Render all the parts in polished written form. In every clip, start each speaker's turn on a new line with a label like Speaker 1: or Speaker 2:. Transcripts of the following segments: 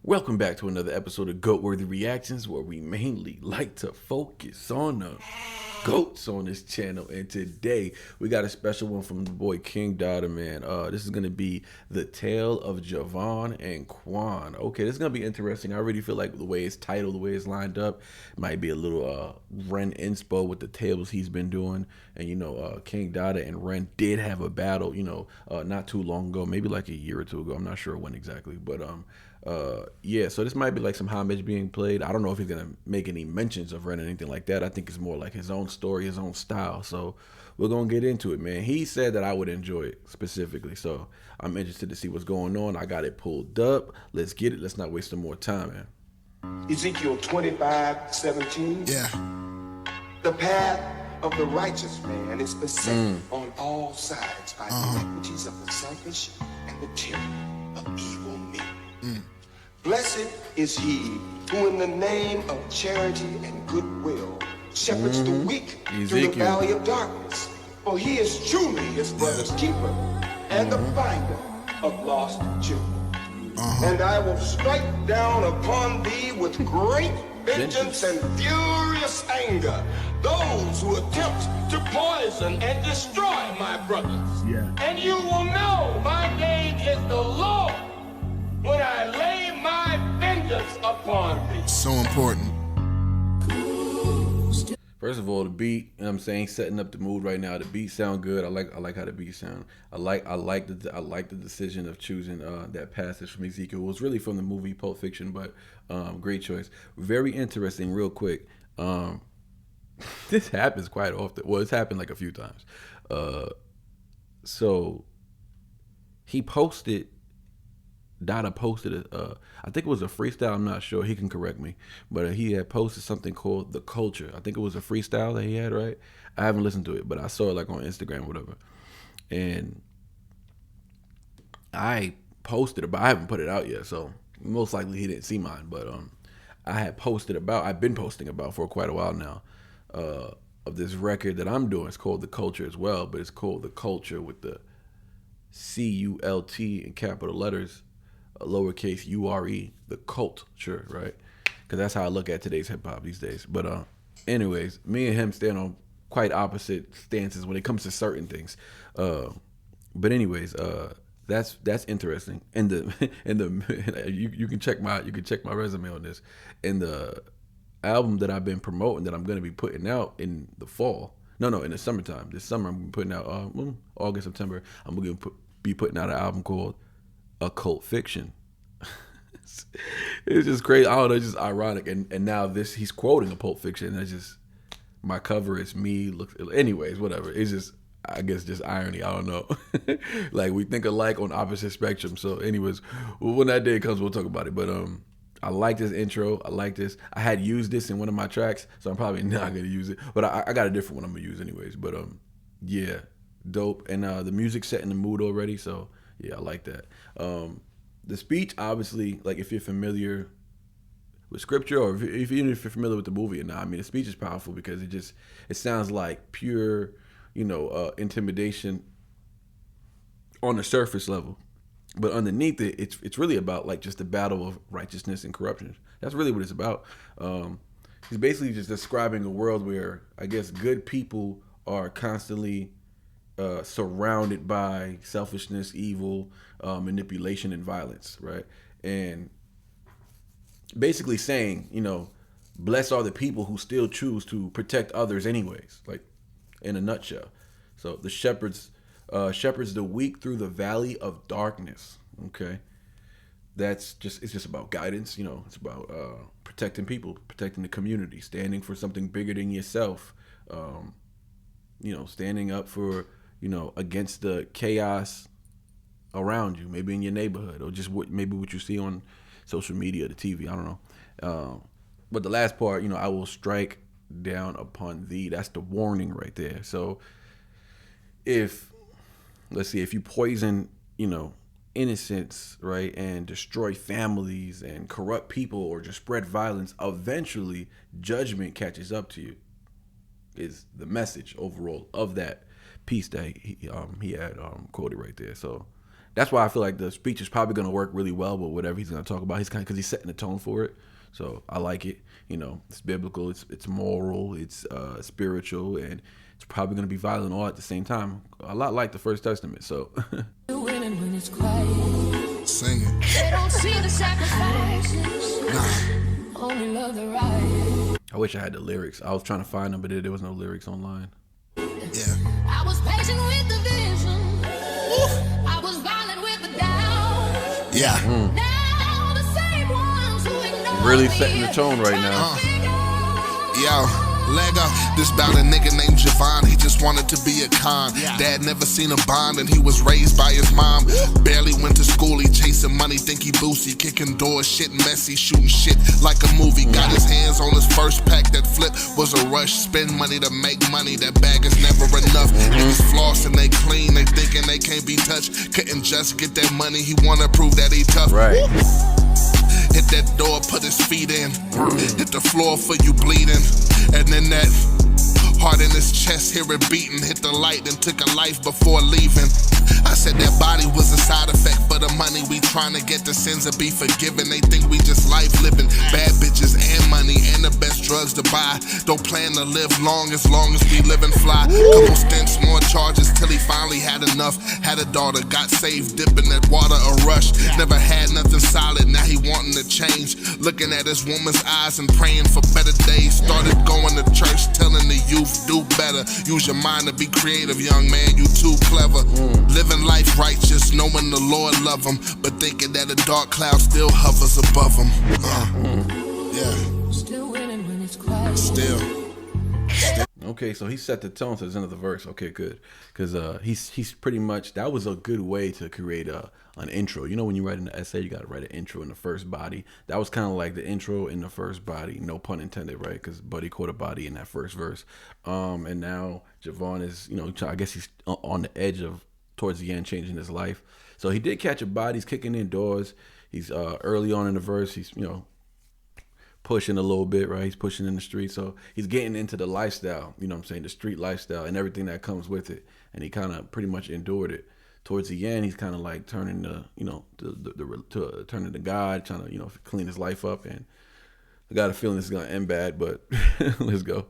Speaker 1: Welcome back to another episode of Goat Worthy Reactions, where we mainly like to focus on the goats on this channel. And today we got a special one from the boy King Dada, man. This is gonna be the tale of Javon and Quan. Okay, this is gonna be interesting. I already feel like the way it's titled, the way it's lined up, might be a little Ren inspo with the tables he's been doing. And King Dada and Ren did have a battle, not too long ago, maybe like a year or two ago. I'm not sure when exactly, but yeah, so this might be like some homage being played. I don't know if he's gonna make any mentions of Ren or anything like that. I think it's more like his own story, his own style. So we're gonna get into it, man. He said that I would enjoy it specifically, so I'm interested to see what's going on. I got it pulled up. Let's get it. Let's not waste some more time, man.
Speaker 2: Ezekiel 25:17.
Speaker 3: Yeah.
Speaker 2: The path of the righteous man is beset on all sides by the iniquities of the selfish and the tyranny of evil men. Blessed is he who in the name of charity and goodwill shepherds the weak through the
Speaker 1: Ezekiel.
Speaker 2: valley of darkness. For he is truly his brother's keeper and the finder of lost children. And I will strike down upon thee with great vengeance and furious anger those who attempt to poison and destroy my brothers.
Speaker 3: Yeah.
Speaker 2: And you will know my name is the Lord when I lay my vengeance upon thee.
Speaker 3: So important.
Speaker 1: First of all, the beat, you know what I'm saying, setting up the mood right now. The beat sound good. I like how the beat sound. I like the decision of choosing that passage from Ezekiel. It was really from the movie Pulp Fiction, but great choice. Very interesting. Real quick, this happens quite often. Well, it's happened like a few times. So he posted. Dada posted I think it was a freestyle. I'm not sure. He can correct me, but he had posted something called "The Culture." I think it was a freestyle that he had. Right? I haven't listened to it, but I saw it like on Instagram or whatever, and I posted about. I haven't put it out yet, so most likely he didn't see mine. But I had posted about. I've been posting about for quite a while now. Of this record that I'm doing. It's called "The Culture" as well, but it's called "The Culture" with the CULT in capital letters. Lowercase URE, the culture, right? Because that's how I look at today's hip hop these days. But anyways, me and him stand on quite opposite stances when it comes to certain things. But anyways, that's interesting. And the you can check my resume on this. And the album that I've been promoting that I'm gonna be putting out in the fall. No, in the summertime. This summer I'm putting out August, September. I'm gonna be putting out an album called Occult Fiction. It's just crazy. I don't know, it's just ironic. And now he's quoting a Pulp Fiction. And it's just, my cover is me. Anyways, whatever. It's just, I guess, just irony. I don't know. Like, we think alike on opposite spectrum. So anyways, when that day comes, we'll talk about it. But I like this intro. I like this. I had used this in one of my tracks, so I'm probably not gonna use it. But I got a different one I'm gonna use anyways. But yeah, dope. And the music's setting the mood already, so yeah, I like that. The speech, obviously, like if you're familiar with scripture, or even if you're familiar with the movie or not, I mean, the speech is powerful because it sounds like pure, intimidation on the surface level, but underneath it, it's really about like just the battle of righteousness and corruption. That's really what it's about. He's basically just describing a world where I guess good people are constantly surrounded by selfishness, evil, manipulation, and violence, right? And basically saying, blessed are the people who still choose to protect others anyways, like in a nutshell. So the shepherds the weak through the valley of darkness, okay? It's just about guidance, it's about protecting people, protecting the community, standing for something bigger than yourself, standing up for, against the chaos around you, maybe in your neighborhood, or just maybe what you see on social media, the TV, I don't know. But the last part, I will strike down upon thee. That's the warning right there. So if you poison, innocents, right, and destroy families and corrupt people or just spread violence, eventually judgment catches up to you, is the message overall of that piece that he had quoted right there. So that's why I feel like the speech is probably going to work really well with whatever he's going to talk about. He's kind of, because he's setting the tone for it. So I like it. You know, it's biblical, it's moral, it's spiritual, and it's probably going to be violent all at the same time. A lot like the First Testament. So.
Speaker 3: Sing it. They don't see the sacrifices. Nah. Only love the right.
Speaker 1: I wish I had the lyrics. I was trying to find them, but there was no lyrics online.
Speaker 3: Yeah. I was patient with the vision. Ooh. I was violent with the doubt. Yeah.
Speaker 1: Now the same ones who ignore really setting the tone right now.
Speaker 3: Yo. Lego, this bout a nigga named Javon. He just wanted to be a con. Dad never seen a bond and he was raised by his mom. Barely went to school, he chasing money, think he boosty. Kicking doors, shit messy, shooting shit like a movie. Got his hands on his first pack, that flip was a rush. Spend money to make money, that bag is never enough. Niggas floss and they clean, they thinking they can't be touched. Couldn't just get that money, he wanna prove that he tough.
Speaker 1: Right.
Speaker 3: Hit that door, put his feet in. Hit the floor for you bleeding. And then that heart in his chest, hear it beating. Hit the light and took a life before leaving. I said that body was a side effect for the money. We trying to get the sins to be forgiven. They think we just life living. Bad bitches and money and the best drugs to buy. Don't plan to live long as we live and fly. Couple stints, more charges till he finally had enough. Had a daughter, got saved, dipping that water a rush. Never had nothing solid, now he wanting to change. Looking at his woman's eyes and praying for better days. Started going to church, telling the youth, do better. Use your mind to be creative, young man, you too clever. Living life righteous, knowing the Lord love him, but thinking that a dark cloud still hovers above him. Yeah. Still winning when it's quiet. Still.
Speaker 1: Okay, so he set the tone to the end of the verse. Okay, good, because he's pretty much, that was a good way to create an intro. You know, when you write an essay, you got to write an intro in the first body. That was kind of like the intro in the first body, no pun intended, right? Because Buddy caught a body in that first verse. And now Javon is, you know, I guess he's on the edge of, towards the end, changing his life. So he did catch a body. He's kicking in doors. He's early on in the verse. He's, you know, pushing a little bit, right? He's pushing in the street. So he's getting into the lifestyle, you know what I'm saying? The street lifestyle and everything that comes with it. And he kind of pretty much endured it. Towards the end, he's kind of like turning to, you know, turning to God, trying to, you know, clean his life up. And I got a feeling this is going to end bad, but let's go.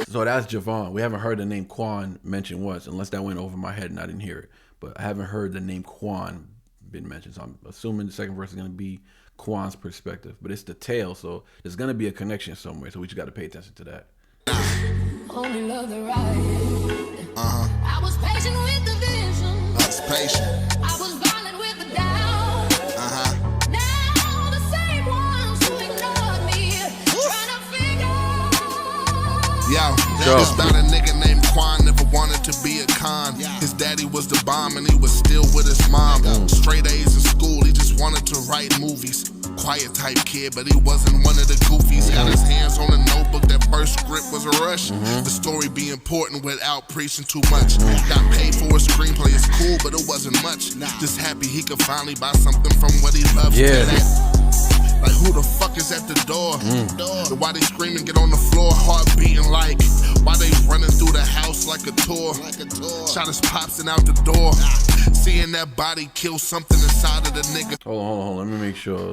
Speaker 1: So that's Javon. We haven't heard the name Quan mentioned once, unless that went over my head and I didn't hear it. But I haven't heard the name Quan been mentioned. So I'm assuming the second verse is going to be Quan's perspective. But it's the tale, so there's going to be a connection somewhere. So we just got to pay attention to that.
Speaker 3: Only love the right. I was patient with the vision. I was patient. I was violent with the doubt. Now the same ones who ignored me trying to figure. Yo, it's about a nigga named Quan, never wanted to be a con. His daddy was the bomb and he was still with his mom. Straight A's in school, he just wanted to write movies. Quiet type kid, but he wasn't one of the goofies. Got his hands on a notebook, that first script was a rush. The story be important without preaching too much. Got paid for a screenplay, it's cool, but it wasn't much. Just happy he could finally buy something from what he loves. Like who the fuck is at the door? Why they screaming, get on the floor, heart beating like. Why they running through the house like a tour? Shot his pops and out the door. Seeing that body kill something inside of the nigga.
Speaker 1: Hold on. Let me make sure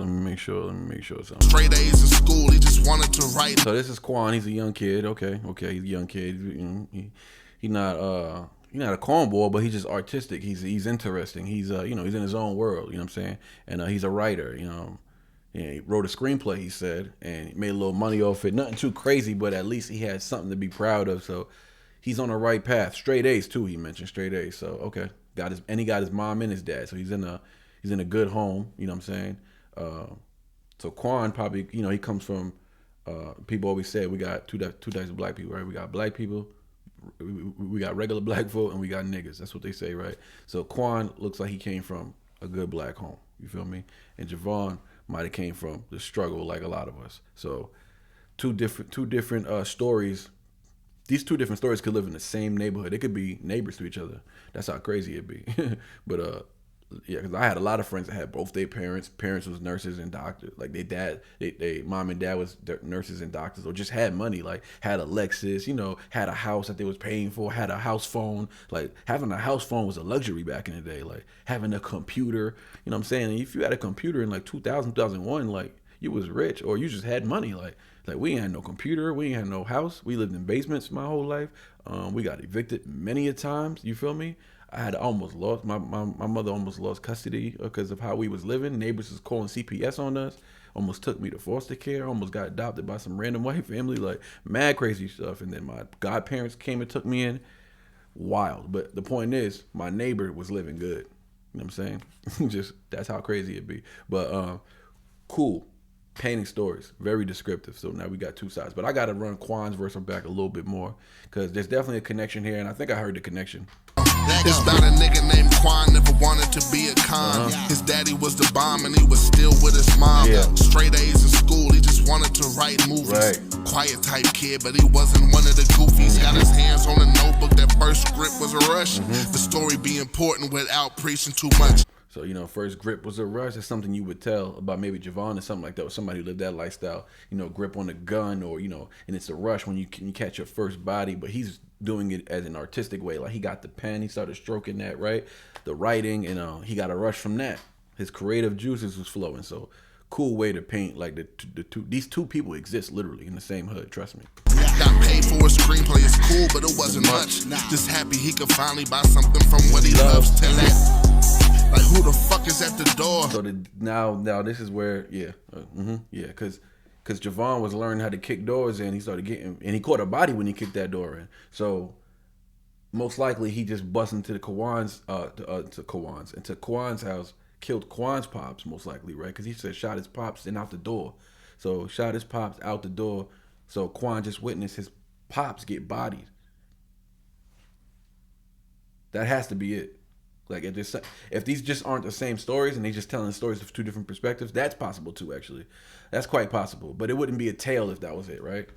Speaker 1: something.
Speaker 3: Straight A's in school, he just wanted to write.
Speaker 1: So this is Quan. He's a young kid. Okay, he's a young kid. You know, he's not a cornball, but he's just artistic. He's interesting. He's you know, he's in his own world. You know what I'm saying? And he's a writer. You know. And he wrote a screenplay, he said, and he made a little money off it. Nothing too crazy, but at least he had something to be proud of. So he's on the right path. Straight A's too, he mentioned straight A's. So okay, he got his mom and his dad. So he's in a good home. You know what I'm saying? So Quan probably, you know, he comes from. People always say we got two types of black people, right? We got black people, we got regular black folk, and we got niggas. That's what they say, right? So Quan looks like he came from a good black home. You feel me? And Javon might have came from the struggle like a lot of us. So two different stories. These two different stories could live in the same neighborhood. They could be neighbors to each other. That's how crazy it'd be. But Yeah, because I had a lot of friends that had both their parents. Parents was nurses and doctors. Like they mom and dad was nurses and doctors, or just had money. Like had a Lexus, had a house that they was paying for, had a house phone. Like having a house phone was a luxury back in the day. Like having a computer, you know what I'm saying? And if you had a computer in like 2000, 2001, like you was rich, or you just had money. Like we ain't had no computer, we ain't had no house. We lived in basements my whole life. We got evicted many a times. You feel me? I had almost lost my mother almost lost custody because of how we was living. Neighbors was calling CPS on us. Almost took me to foster care. Almost got adopted by some random white family. Like mad crazy stuff. And then my godparents came and took me in. Wild. But the point is, my neighbor was living good. You know what I'm saying? Just that's how crazy it be. But cool. Painting stories, very descriptive. So now we got two sides. But I got to run Quan's verse back a little bit more because there's definitely a connection here, and I think I heard the connection.
Speaker 3: It's about a nigga named Quan, never wanted to be a con. His daddy was the bomb and he was still with his mom. Straight A's in school, he just wanted to write movies. Quiet type kid, but he wasn't one of the goofies. Got his hands on a notebook, that first script was a rush. The story be important without preaching too much.
Speaker 1: So, first grip was a rush. That's something you would tell about maybe Javon or something like that, or somebody who lived that lifestyle, grip on a gun, or, and it's a rush when you catch your first body, but he's doing it as an artistic way. Like he got the pen, he started stroking that, right? The writing, and he got a rush from that. His creative juices was flowing. So cool way to paint like these two people exist literally in the same hood, trust me.
Speaker 3: Got paid for a screenplay, it's cool, but it wasn't much. Just happy he could finally buy something from what he loves. Tell that. Like who the fuck is at the door?
Speaker 1: So now this is where because Javon was learning how to kick doors in. He started getting, and he caught a body when he kicked that door in. So most likely he just bust into Quan's house, killed Quan's pops most likely, right? Because he said shot his pops and out the door. So shot his pops out the door. So Quan just witnessed his pops get bodied. That has to be it. Like if these just aren't the same stories and they just telling stories of two different perspectives, that's possible too. Actually, that's quite possible. But it wouldn't be a tale if that was it, right?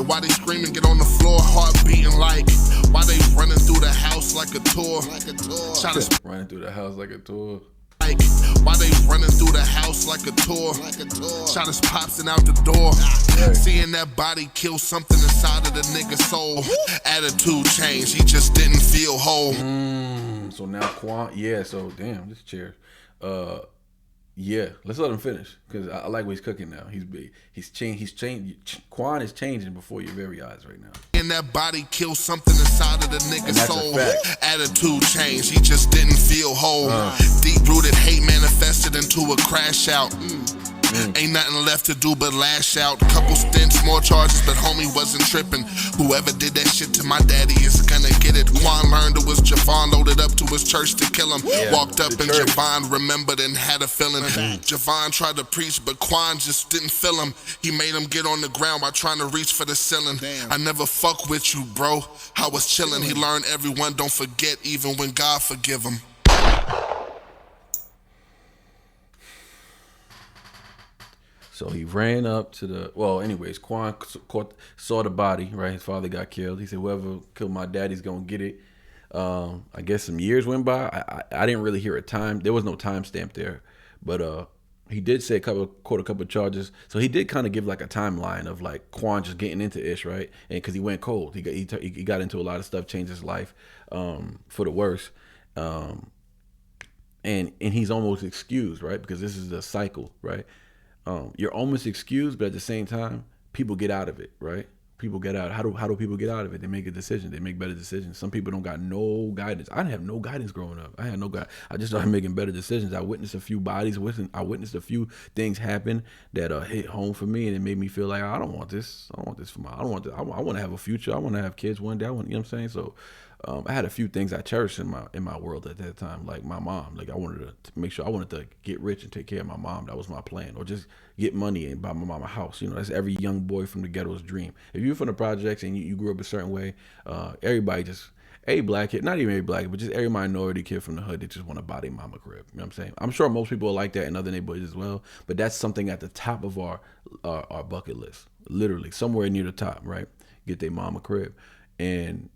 Speaker 3: Why they screaming, get on the floor, heart beating like. Why they running through the house like a tour?
Speaker 1: Running through the house like a tour.
Speaker 3: Like, why they running through the house like a tour? Shot his pops and out the door. Seeing that body kill something inside of the nigga's soul. Attitude change, he just didn't feel whole.
Speaker 1: So now Quan, so damn, this chair. Let's let him finish because I like what he's cooking now. He's changed. Quan is changing before your very eyes right now.
Speaker 3: And that body kill something inside of the nigga's soul. Attitude change, he just didn't feel whole. Deep-rooted hate manifested into a crash out. Ain't nothing left to do but lash out. Couple stints, more charges, but homie wasn't tripping. Whoever did that shit to my daddy is gonna get it. Quan learned it was Javon, loaded up to his church to kill him. Walked up and Javon remembered and had a feeling. Javon tried to preach, but Quan just didn't feel him. He made him get on the ground while trying to reach for the ceiling. I never fuck with you, bro. I was chilling. He learned everyone don't forget, even when God forgive him.
Speaker 1: So he ran up to Quan saw the body, right? His father got killed. He said, whoever killed my daddy's gonna get it. I guess some years went by. I didn't really hear a time. There was no timestamp there. But he did say caught a couple of charges. So he did kind of give like a timeline of like Quan just getting into ish, right? And because he went cold. He got into a lot of stuff, changed his life for the worse. And he's almost excused, right? Because this is a cycle, right? You're almost excused, but at the same time, people get out of it, right? People get out. How do people get out of it? They make a decision. They make better decisions. Some people don't got no guidance. I didn't have no guidance growing up. I had no guidance. I just started making better decisions. I witnessed a few bodies. I witnessed a few things happen that hit home for me, and it made me feel like I don't want this. I don't want this for I want this. I want to have a future. I want to have kids one day. You know what I'm saying? So I had a few things I cherished in my world at that time, like my mom. Like I wanted to make sure I wanted to get rich and take care of my mom. That was my plan, or just get money and buy my mom a house. That's every young boy from the ghetto's dream. If you're from the projects and you grew up a certain way, everybody just every black kid, not even every black kid, but just every minority kid from the hood that just want to buy their mama crib. You know what I'm saying? I'm sure most people are like that in other neighborhoods as well, but that's something at the top of our bucket list, literally somewhere near the top, right? Get their mama crib. And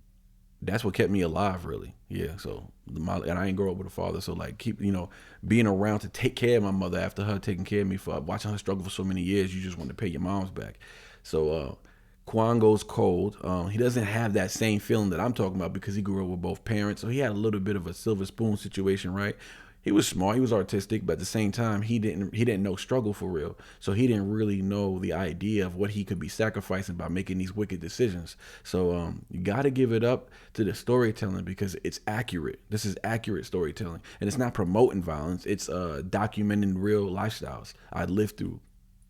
Speaker 1: that's what kept me alive, really. Yeah. So and I ain't grow up with a father, so like being around to take care of my mother after her taking care of me for watching her struggle for so many years. You just want to pay your mom's back. So Quan goes cold. He doesn't have that same feeling that I'm talking about because he grew up with both parents, so he had a little bit of a silver spoon situation, right? He was smart, he was artistic, but at the same time, he didn't know struggle for real. So he didn't really know the idea of what he could be sacrificing by making these wicked decisions. So you got to give it up to the storytelling because it's accurate. This is accurate storytelling, and it's not promoting violence. It's documenting real lifestyles. I lived through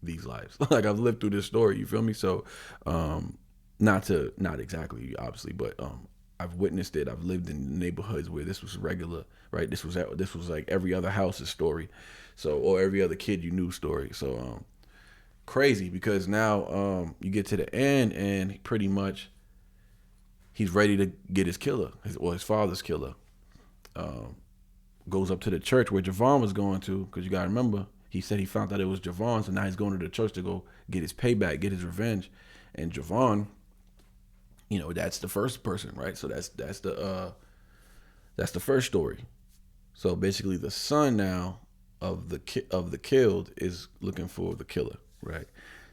Speaker 1: these lives. Like I've lived through this story. You feel me? So not exactly obviously, but I've witnessed it. I've lived in neighborhoods where this was regular, right? This was like every other house's story, so or every other kid you knew story. So crazy because now you get to the end and pretty much he's ready to get his killer, his father's killer. Goes up to the church where Javon was going to, because you gotta remember he said he found out it was Javon, so now he's going to the church to go get his payback, get his revenge, and Javon. That's the first person, right? So that's the first story. So basically, the son now of the killed is looking for the killer, right?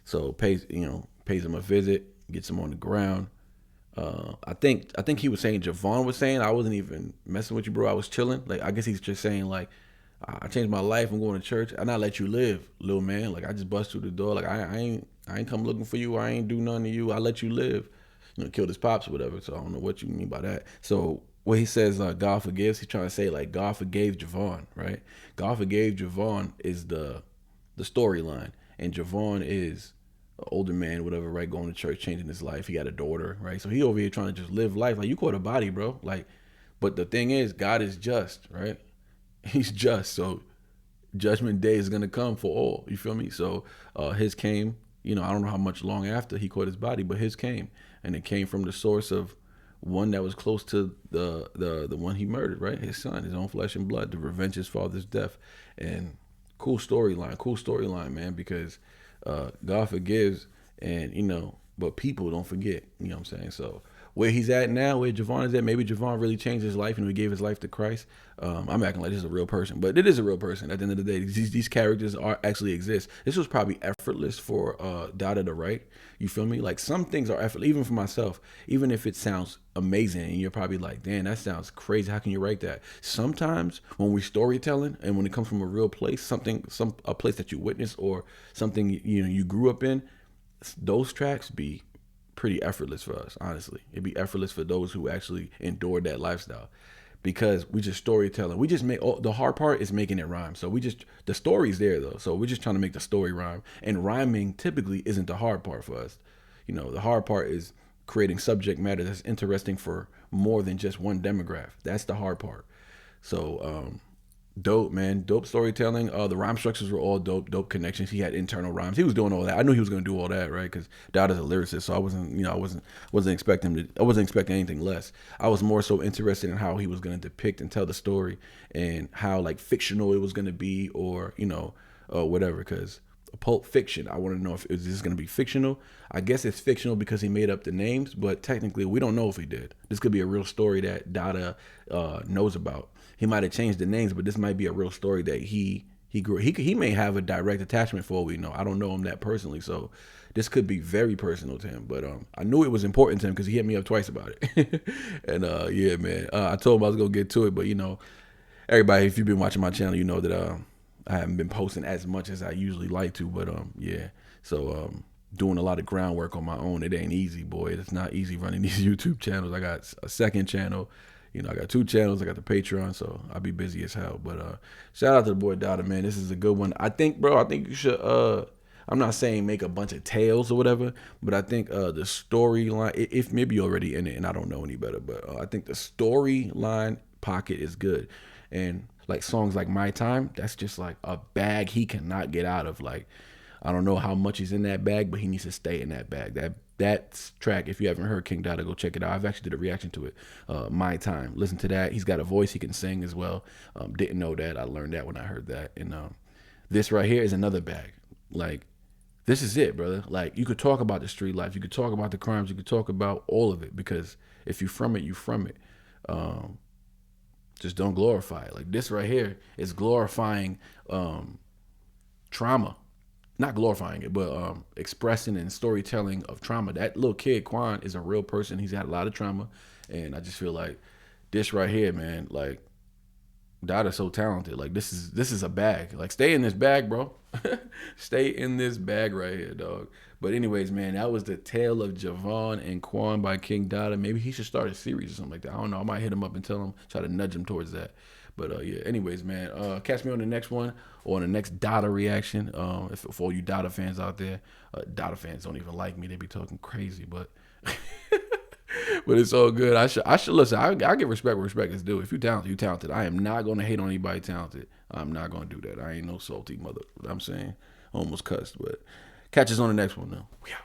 Speaker 1: So pays him a visit, gets him on the ground. I think he was saying Javon was saying I wasn't even messing with you, bro. I was chilling. Like I guess he's just saying like I changed my life. I'm going to church. I not let you live, little man. Like I just bust through the door. Like I ain't come looking for you. I ain't do nothing to you. I let you live. Killed his pops or whatever. So I don't know what you mean by that. So when he says God forgives, he's trying to say like God forgave Javon, right? God forgave Javon is the storyline, and Javon is an older man, whatever, right? Going to church, changing his life. He got a daughter, right? So he over here trying to just live life. Like you caught a body, bro. Like, but the thing is, God is just, right? He's just. So judgment day is gonna come for all. You feel me? So his came. I don't know how much long after he caught his body, but his came, and it came from the source of one that was close to the one he murdered, right? His son, his own flesh and blood, to revenge his father's death. And cool storyline, man, because God forgives, and but people don't forget. You know what I'm saying? So where he's at now, where Javon is at, maybe Javon really changed his life and he gave his life to Christ. I'm acting like this is a real person, but it is a real person. At the end of the day, these characters actually exist. This was probably effortless for Dada to write. You feel me? Like some things are effortless, even for myself. Even if it sounds amazing, and you're probably like, "Damn, that sounds crazy. How can you write that?" Sometimes when we're storytelling, and when it comes from a real place, a place that you witnessed or something you grew up in, those tracks be pretty effortless for us, honestly. It'd be effortless for those who actually endured that lifestyle, because we just storytelling. We just make the hard part is making it rhyme. So the story's there though. So we're just trying to make the story rhyme, and rhyming typically isn't the hard part for us. The hard part is creating subject matter that's interesting for more than just one demographic. That's the hard part. So dope, man. Dope storytelling. The rhyme structures were all dope. Dope connections. He had internal rhymes. He was doing all that. I knew he was going to do all that, right? Because Dada's a lyricist, so I wasn't expecting anything less. I was more so interested in how he was going to depict and tell the story, and how like fictional it was going to be, or whatever. Because Pulp Fiction, I want to know if this is going to be fictional. I guess it's fictional because he made up the names, but technically we don't know if he did. This could be a real story that Dada knows about. He might have changed the names, but this might be a real story that he grew. He may have a direct attachment for all we know. I don't know him that personally, so this could be very personal to him. But I knew it was important to him because he hit me up twice about it. And yeah, man, I told him I was gonna get to it, but everybody, if you've been watching my channel, you know that I haven't been posting as much as I usually like to. But yeah, so doing a lot of groundwork on my own. It ain't easy, boy. It's not easy running these YouTube channels. I got a second channel. I got 2 channels. I got the Patreon, so I'll be busy as hell. But shout out to the boy Dada, man. This is a good one. I think you should. I'm not saying make a bunch of tales or whatever, but I think the storyline, if maybe you're already in it and I don't know any better, but I think the storyline pocket is good. And like songs like My Time, that's just like a bag he cannot get out of. Like, I don't know how much he's in that bag, but he needs to stay in that bag. That track, if you haven't heard King Dada, go check it out. I've actually did a reaction to it. My Time. Listen to that. He's got a voice. He can sing as well. Didn't know that. I learned that when I heard that. And this right here is another bag. Like, this is it, brother. Like, you could talk about the street life. You could talk about the crimes. You could talk about all of it, because If you from it, you from it. Just don't glorify it. Like this right here is glorifying trauma. Not glorifying it, but expressing and storytelling of trauma. That little kid, Quan, is a real person. He's had a lot of trauma. And I just feel like this right here, man, like, Dada's so talented. Like, this is a bag. Like, stay in this bag, bro. Stay in this bag right here, dog. But anyways, man, that was the tale of Javon and Quan by King Dada. Maybe he should start a series or something like that. I don't know. I might hit him up and tell him, try to nudge him towards that. But yeah, anyways, man, catch me on the next one or on the next Dada reaction. For all you Dada fans out there, Dada fans don't even like me. They be talking crazy, but but it's all good. I should listen. I give respect where respect is due. If you talented, you talented. I am not gonna hate on anybody talented. I'm not gonna do that. I ain't no salty mother. I'm saying, almost cussed, but catch us on the next one though. We out.